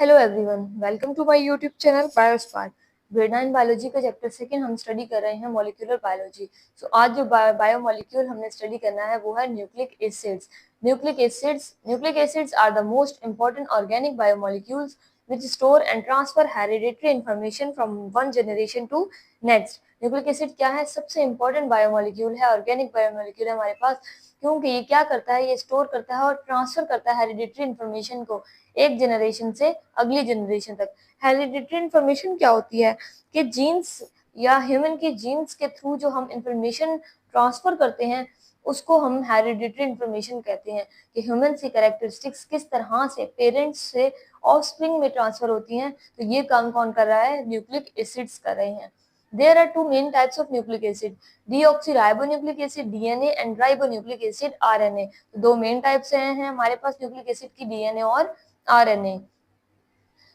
Hello everyone, welcome to my YouTube channel Biospark. Grade 9 biology का chapter second हम study कर रहे हैं मॉलिक्यूलर बायोलॉजी। सो आज जो बायोमॉलिक्यूल हमने स्टडी करना है वो है nucleic acids. Nucleic acids are the most important organic biomolecules which store and transfer hereditary information from one generation to next। Nucleic acid क्या है? सबसे इंपॉर्टेंट बायोमॉलिक्यूल है, ऑर्गेनिक बायोमॉलिक्यूल है हमारे पास, क्योंकि ये क्या करता है, ये स्टोर करता है और ट्रांसफर करता है हेरिडिटरी इंफॉर्मेशन को एक जनरेशन से अगली जनरेशन तक। हेरिडिटरी इंफॉर्मेशन क्या होती है कि जीन्स या ह्यूमन की जीन्स के थ्रू जो हम इंफॉर्मेशन ट्रांसफर करते हैं उसको हम हेरिडिटरी इंफॉर्मेशन कहते हैं कि ह्यूमन की कैरेक्टरिस्टिक्स किस तरह से पेरेंट्स से ऑफस्प्रिंग में ट्रांसफर होती हैं। तो ये काम कौन कर रहा है? न्यूक्लिक एसिड्स कर रहे हैं। There are two main types of nucleic acid, deoxyribonucleic acid DNA and ribonucleic acid RNA। तो दो मेन टाइप्स हैं हमारे पास न्यूक्लिक एसिड की, डीएनए और RNA.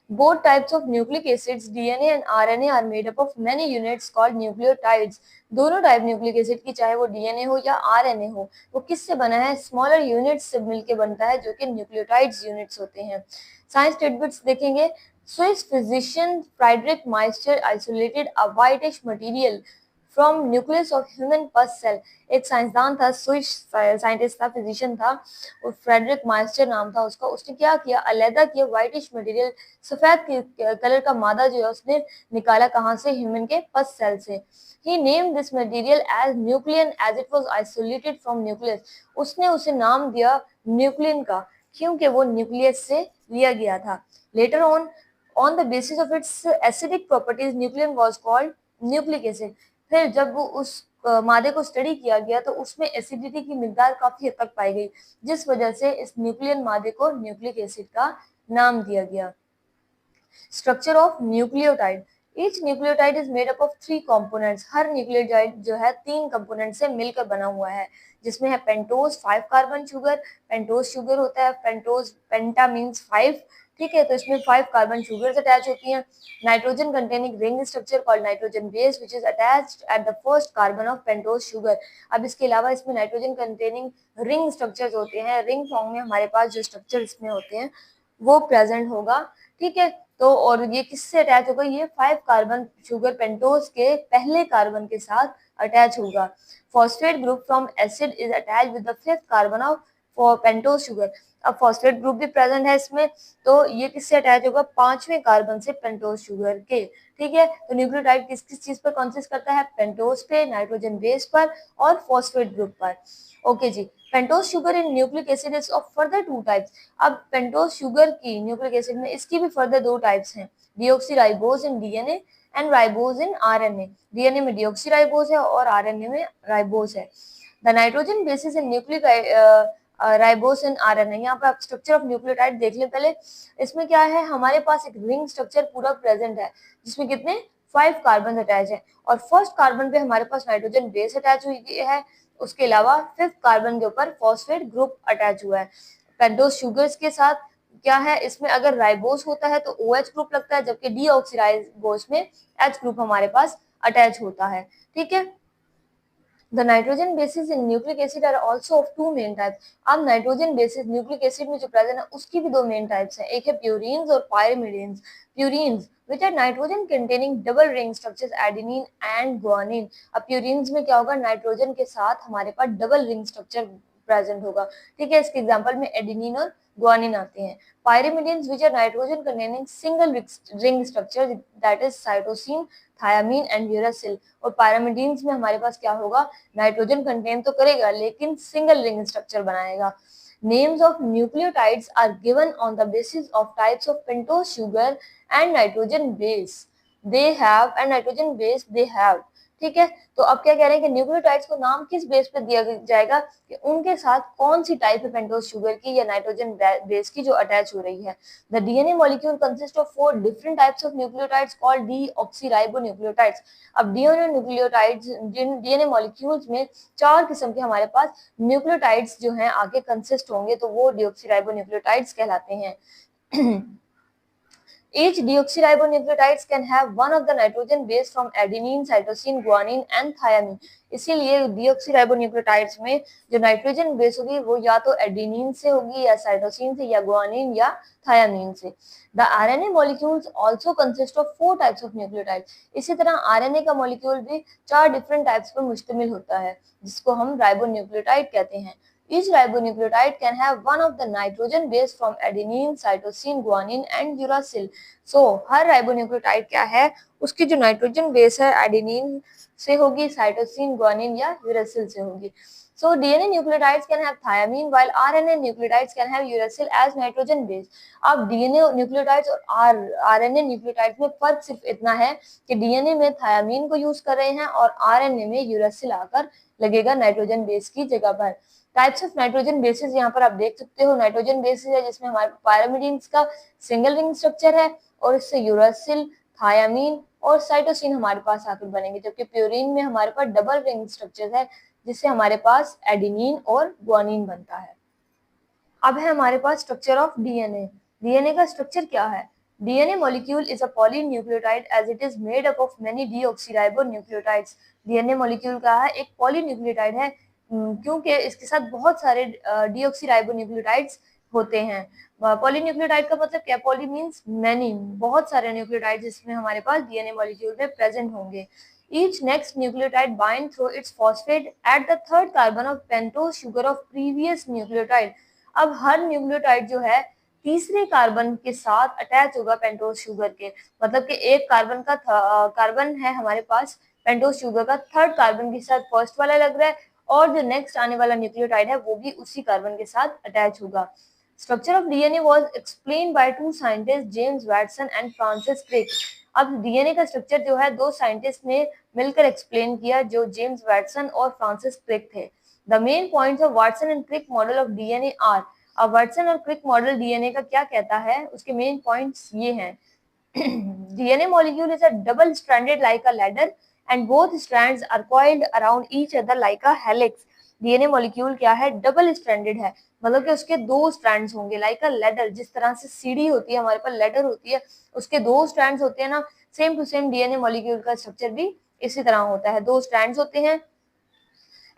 Both types of nucleic acids, DNA and RNA, are made up of many units called nucleotides। दोनों type nucleic acid की, चाहे वो डीएनए हो या आरएनए हो, वो किससे बना है? स्मॉलर यूनिट्स से मिलकर बनता है, जो कि न्यूक्लियोटाइड्स यूनिट्स होते हैं। साइंस टिडबिट्स देखेंगे। Swiss physician Friedrich Miescher isolated a whitish material from nucleus of human pus cell. एक साइंसदान था, स्विस साइंटिस्ट था, फिजिशियन था, और फ्रेडरिक माइस्टर नाम था उसका। उसने क्या किया? अलहदा किया व्हाइटिश मटेरियल, सफेद कलर का मादा जो है उसने निकाला कहाँ से? ह्यूमन के पस सेल से। He named this material as nuclein as it was isolated from nucleus। उसने उसे नाम दिया न्यूक्लियन का, क्योंकि वो न्यूक्लियस से लिया गया था। Later on the basis of its acidic properties, nuclein was called nucleic acid। फिर जब वो उस मादे को स्टडी किया गया तो उसमें एसिडिटी की मिकदार काफी हद तक पाई गई, जिस वजह से इस न्यूक्लियन मादे को न्यूक्लिक एसिड का नाम दिया गया। Structure of nucleotide. Each nucleotide is made up of 3 components. Her nucleotide जो है 3 कंपोनेंट से मिलकर बना हुआ है, जिसमें है pentose 5 carbon sugar. Pentose sugar होता है, पेंटोज, पेंटा मींस 5, ठीक है, तो इसमें 5 कार्बन शुगर्स अटैच होती हैं। Nitrogen containing ring structure called nitrogen base which is attached at the first carbon of pentose sugar. अब इसके अलावा इसमें नाइट्रोजन कंटेनिंग रिंग स्ट्रक्चर्स होते हैं, रिंग फॉर्म में हमारे पास जो स्ट्रक्चर इसमें होते हैं वो प्रेजेंट होगा, ठीक है। तो और ये किससे अटैच होगा? ये 5 कार्बन शुगर पेंटोज के पहले कार्बन के साथ अटैच होगा। Phosphate group from acid is attach with the 5th carbon of for pentose sugar. अब फॉस्फेट ग्रुप भी प्रेजेंट है इसमें, तो ये किससे अटैच होगा? 5वें कार्बन से पेंटोज शुगर के, ठीक है। तो न्यूक्लियोटाइड किस किस चीज पर कॉन्सिस्ट करता है? पेंटोज पे, नाइट्रोजन बेस पर और फॉस्फेट ग्रुप पर। ओके जी। Pentose sugar in nucleic acid is of further 2 types. अब पेंटोज शुगर की न्यूक्लिक एसिड में इसकी भी फर्दर 2 टाइप्स हैं, deoxyribose in DNA and ribose in RNA. DNA में डीऑक्सीराइबोज है और आरएनए में राइबोज है। The nitrogen bases in nucleic ribose in RNA. यहाँ पे आप स्ट्रक्चर ऑफ न्यूक्लियोटाइड देख लें पहले। इसमें क्या है? हमारे पास एक रिंग स्ट्रक्चर पूरा प्रेजेंट है, जिसमें कितने 5 कार्बन अटैच है, और फर्स्ट कार्बन पे हमारे पास नाइट्रोजन बेस अटैच हुई है, उसके अलावा 5th कार्बन के ऊपर फॉस्फेट ग्रुप अटैच हुआ है। पेंटोज शुगर्स के साथ क्या है? इसमें अगर राइबोस होता है तो OH ग्रुप लगता है, जबकि डीऑक्सीराइबोस में H ग्रुप हमारे पास अटैच होता है, ठीक है। The nitrogen bases in nucleic acid are also of 2 main types। अब नाइट्रोजन बेसिस न्यूक्लिक एसिड में जो प्रेजेंट है उसकी भी 2 मेन टाइप्स हैं, एक है प्यूरीन्स और pyrimidines. प्यूरीन्स which are nitrogen containing double ring structures adenine and guanine। अब प्यूरीन्स में क्या होगा? नाइट्रोजन के साथ हमारे पास डबल रिंग स्ट्रक्चर प्रेजेंट होगा, ठीक है। इसके एग्जांपल में एडेनिन और गुआनिन आते हैं। Pyrimidines which are nitrogen containing single ring structure that is cytosine, thiamine and uracil। और पायरिमिडीन्स में हमारे पास क्या होगा? नाइट्रोजन कंटेन तो करेगा लेकिन सिंगल रिंग स्ट्रक्चर बनाएगा। Names of nucleotides are given on the basis of types of pentose sugar and nitrogen base they have and nitrogen base they have, ठीक है। तो अब क्या कह रहे हैं कि न्यूक्लियोटाइड्स को नाम किस बेस पे दिया जाएगा कि उनके साथ कौन सी टाइप है पेंटोज शुगर की या नाइट्रोजन बेस की जो अटैच हो रही है। The DNA molecule consist of 4 different types of nucleotides called deoxyribonucleotides. अब डीएनए मॉलिक्यूल्स में 4 किस्म के हमारे पास न्यूक्लियोटाइड्स जो हैं आगे कंसिस्ट होंगे, तो वो डीऑक्सीराइबोन्यूक्लियोटाइड्स कहलाते हैं। Each deoxyribonucleotides can have one of the nitrogen base from adenine, cytosine, guanine and thiamine। इसीलिए डीऑक्सीराइबोन्यूक्लियोटाइड्स में जो नाइट्रोजन बेस होगी वो या तो एडेनिन से होगी या साइटोसिन से या गुआनिन या थायामीन से। The RNA molecules also consist of 4 types of nucleotides. इसी तरह आरएनए का मॉलिक्यूल भी 4 डिफरेंट टाइप्स पर मुश्तमिल होता है, जिसको हम राइबोन्यूक्लियोटाइड कहते हैं। Each ribonucleotide can have one of the nitrogen base from adenine, cytosine, guanine and uracil. So her ribonucleotide क्या है, उसकी जो नाइट्रोजन बेस है एडेनिन से होगी, साइटोसिन, गुआनिन या यूरेसिल से होगी। So DNA nucleotides can have thiamine while RNA nucleotides can have uracil as nitrogen base. अब DNA nucleotides और RNA nucleotides में फर्क सिर्फ इतना है कि DNA में thiamine को यूज कर रहे हैं और RNA में uracil आकर लगेगा नाइट्रोजन बेस की जगह पर। टाइप्स ऑफ नाइट्रोजन बेसिस यहाँ पर आप देख सकते हो। नाइट्रोजन बेसिस है जिसमें हमारे पायरामिडीन्स का सिंगल रिंग स्ट्रक्चर है और इससे यूरासिल, थायामीन और साइटोसिन हमारे पास आकर बनेंगे, जबकि प्यूरिन में हमारे पास डबल रिंग स्ट्रक्चर है जिससे हमारे पास एडेनिन और गुआनिन बनता है। अब है हमारे पास स्ट्रक्चर ऑफ डीएनए। डीएनए का स्ट्रक्चर क्या है? DNA molecule is a polynucleotide as it is made up of many deoxyribonucleotides. DNA molecule का है एक पॉलीन्यूक्लियोटाइड है क्योंकि इसके साथ बहुत सारे डीऑक्सीराइबोन्यूक्लियोटाइड्स होते हैं। पॉलीन्यूक्लियोटाइड का मतलब क्या? पॉली मींस मेनी, बहुत सारे न्यूक्लियोटाइड्स इसमें हमारे पास डीएनए मॉलिक्यूल में प्रेजेंट होंगे। Each next nucleotide bind through its phosphate at the third carbon of pentose sugar of previous nucleotide। अब हर न्यूक्लियोटाइड जो है तीसरे कार्बन के साथ अटैच होगा पेंटोज शुगर के, मतलब कि एक कार्बन है हमारे पास पेंटोज शुगर का, थर्ड कार्बन के साथ फर्स्ट वाला लग रहा है और जो नेक्स्ट आने वाला न्यूक्लियोटाइड है वो भी उसी कार्बन के साथ अटैच होगा। Structure of DNA was explained by two scientist James Watson and Francis Crick. अब डीएनए का स्ट्रक्चर जो है दो साइंटिस्ट ने मिलकर एक्सप्लेन किया, जो जेम्स वाटसन और फ्रांसिस क्रिक थे। The main points of Watson and Crick model of DNA are. अब वाटसन और क्रिक मॉडल डीएनए का क्या कहता है, उसके मेन पॉइंट्स ये हैं। DNA molecule is a double stranded like a ladder and both strands are coiled around each other like a helix। DNA molecule क्या है? डबल स्ट्रैंडेड है, मतलब कि उसके दो स्ट्रैंड्स होंगे लाइक अ लेडर, जिस तरह से सीढ़ी होती है हमारे पास लेडर होती है, उसके दो स्ट्रैंड्स होते हैं ना, same to same DNA molecule का स्ट्रक्चर भी इसी तरह होता है, दो स्ट्रैंड्स होते हैं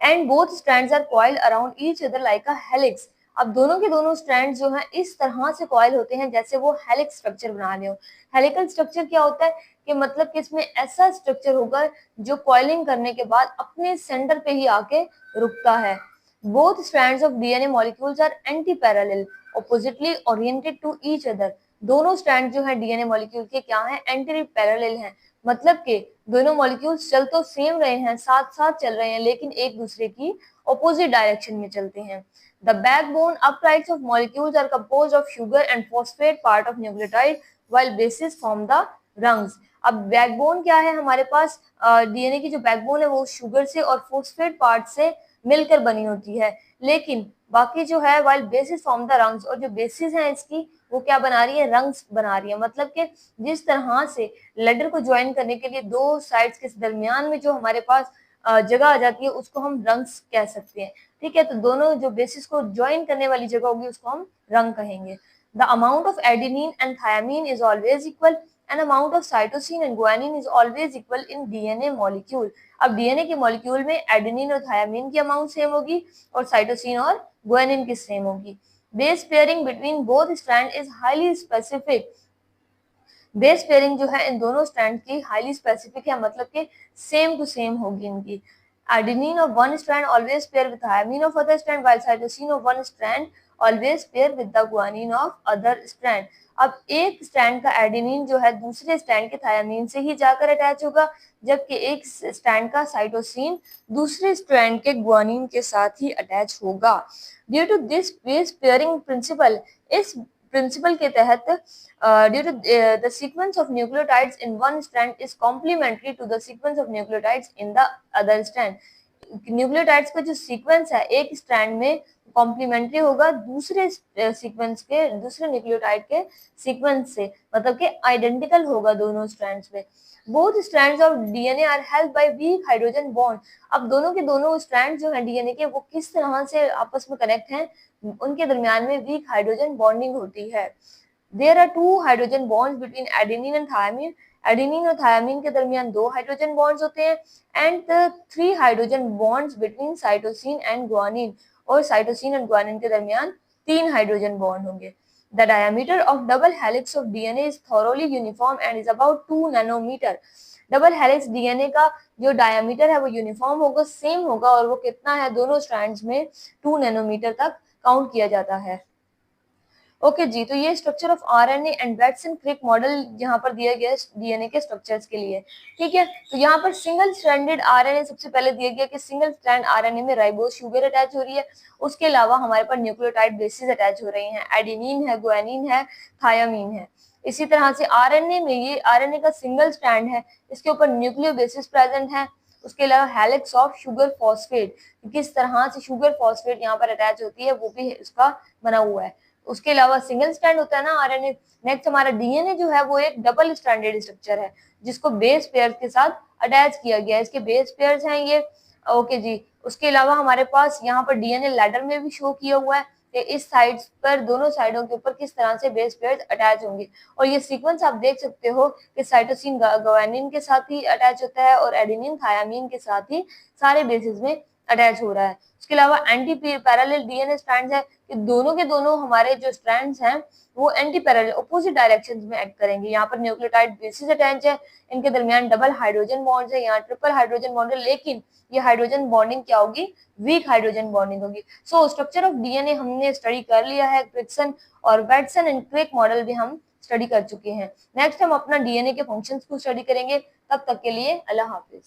and both strands are coiled around each other like a helix. अब दोनों के दोनों स्ट्रैंड्स जो हैं इस तरह से कॉइल होते हैं जैसे वो हेलिक्स स्ट्रक्चर बना रहे हो। हेलिकल स्ट्रक्चर क्या होता है कि मतलब कि इसमें ऐसा स्ट्रक्चर होगा जो कॉइलिंग करने के बाद अपने सेंटर पे ही आके रुकता है। Both strands of DNA molecules are anti parallel oppositely oriented to each other. दोनों स्ट्रैंड जो है डीएनए मॉलिक्यूल के क्या है? एंटी पैरेलल हैं, मतलब कि दोनों मॉलिक्यूल्स चल तो सेम रहे हैं, साथ साथ चल रहे हैं, लेकिन एक दूसरे की ऑपोजिट डायरेक्शन में चलते हैं। The backbone uprights of molecules are composed of sugar and phosphate part of nucleotide while bases form the rungs। अब बैकबोन क्या है हमारे पास? डीएनए की जो बैकबोन है वो शुगर से और फोस्फेट पार्ट से मिलकर बनी होती है, लेकिन बाकी जो है while basis form the rungs, और जो बेसिस है इसकी वो क्या बना रही है? रंग्स बना रही है। मतलब कि जिस तरह से लेडर को ज्वाइन करने के लिए दो साइड्स के दरमियान में जो हमारे पास जगह आ जाती है उसको हम रंग्स कह सकते हैं। ठीक है, तो दोनों जो बेसिस को ज्वाइन करने वाली जगह होगी उसको हम रंग कहेंगे। The amount of adenine and thymine is always equal and amount of cytosine and guanine is always equal in DNA molecule. अब डीएनए के मॉलिक्यूल में एडेनिन और थायामीन की अमाउंट सेम होगी और साइटोसिन और गुआनिन की सेम होगी। Base pairing between both strand is highly specific. Base pairing जो है इन दोनों स्ट्रैंड की हाईली स्पेसिफिक है, मतलब कि सेम टू सेम होगी इनकी। Adenine of one strand always pair with thiamine of other strand, while cytosine of one strand always pair with the guanine of other strand। अब एक स्ट्रैंड का adenine जो है दूसरे स्ट्रैंड के थायामीन से ही जाकर अटैच होगा, जबकि एक स्ट्रैंड का साइटोसिन दूसरे स्ट्रैंड के गुआनिन के साथ ही अटैच होगा। Due to this base pairing principle, इस प्रिंसिपल के तहत due to the sequence of nucleotides in one strand is complementary to the sequence of nucleotides in the other strand। Nucleotides का जो सीक्वेंस है एक स्ट्रैंड में complementary होगा दूसरे सीक्वेंस के, दूसरे न्यूक्लियोटाइड के सीक्वेंस से, मतलब कि आइडेंटिकल होगा दोनों स्ट्रैंड्स में। Both strands of DNA are held by weak hydrogen bond. अब दोनों के दोनों स्ट्रैंड जो है डीएनए के वो किस तरह से आपस में कनेक्ट हैं? उनके दरमियान में वीक हाइड्रोजन बॉन्डिंग होती है। There are two hydrogen bonds between adenine and thymine adenine और थायामीन के दरमियान 2 हाइड्रोजन बॉन्ड्स होते हैं and 3 hydrogen bonds between cytosine and guanine, और साइटोसिन और ग्वानिन के दरमियान 3 हाइड्रोजन बॉन्ड होंगे। The diameter of double helix of DNA is thoroughly uniform and is about 2 nanometer. Double helix DNA का जो डायमीटर है वो यूनिफॉर्म होगा, सेम होगा, और वो कितना है दोनों स्ट्रैंड्स में 2 नैनोमीटर तक काउंट किया जाता है। ओके जी, तो ये structure of RNA and Watson Crick model यहाँ पर दिया गया है डीएनए के स्ट्रक्चर्स के लिए। ठीक है, तो यहाँ पर सिंगल स्ट्रैंडेड आरएनए सबसे पहले दिया गया कि सिंगल स्ट्रैंड आरएनए में राइबोस शुगर अटैच हो रही है, उसके अलावा हमारे पास न्यूक्लियोटाइड बेसिस अटैच हो रही हैं, एडेनिन है, ग्वानिन है, थायामीन है। इसी तरह से आरएनए में ये आरएनए का सिंगल स्ट्रैंड है, इसके ऊपर न्यूक्लियो बेसिस प्रेजेंट है, उसके अलावा हेलिक्स ऑफ शुगर फॉस्फेट, किस तरह से शुगर फॉस्फेट यहाँ पर अटैच होती है वो भी इसका बना हुआ है। उसके अलावा सिंगल स्ट्रैंड होता है ना आरएनए। नेक्स्ट हमारा डीएनए जो है वो एक डबल स्ट्रैंडेड स्ट्रक्चर है जिसको बेस पेयर के साथ अटैच किया गया है, इसके बेस पेयर्स हैं ये। ओके जी, उसके अलावा हमारे पास यहाँ पर डीएनए लैडर में भी शो किया हुआ है कि इस साइड पर दोनों साइडों के ऊपर किस तरह से बेस पेयर्स अटैच होंगे, और ये सीक्वेंस आप देख सकते हो कि साइटोसिन ग्वानिन के साथ ही अटैच होता है और एडेनिन थायामीन के साथ ही सारे बेसिस में अटैच हो रहा है। उसके अलावा एंटी पैरेलल डीएनए स्ट्रैंड्स है कि दोनों के दोनों हमारे जो स्ट्रैंड्स हैं वो एंटी पैरेलल अपोजिट डायरेक्शंस में एक्ट करेंगे। यहाँ पर न्यूक्लियोटाइड बेसिस अटैच है, इनके दरमियान डबल हाइड्रोजन बॉन्ड्स है, यहाँ ट्रिपल हाइड्रोजन बॉन्ड है, लेकिन ये हाइड्रोजन बॉन्डिंग क्या होगी, वीक हाइड्रोजन बॉन्डिंग होगी। सो स्ट्रक्चर ऑफ डीएनए हमने स्टडी कर लिया है, क्रिक्सन और वैटसन एंड क्रिक मॉडल भी हम स्टडी कर चुके हैं। नेक्स्ट हम अपना डीएनए के फंक्शंस को स्टडी करेंगे, तब तक के लिए अल्लाह हाफिज।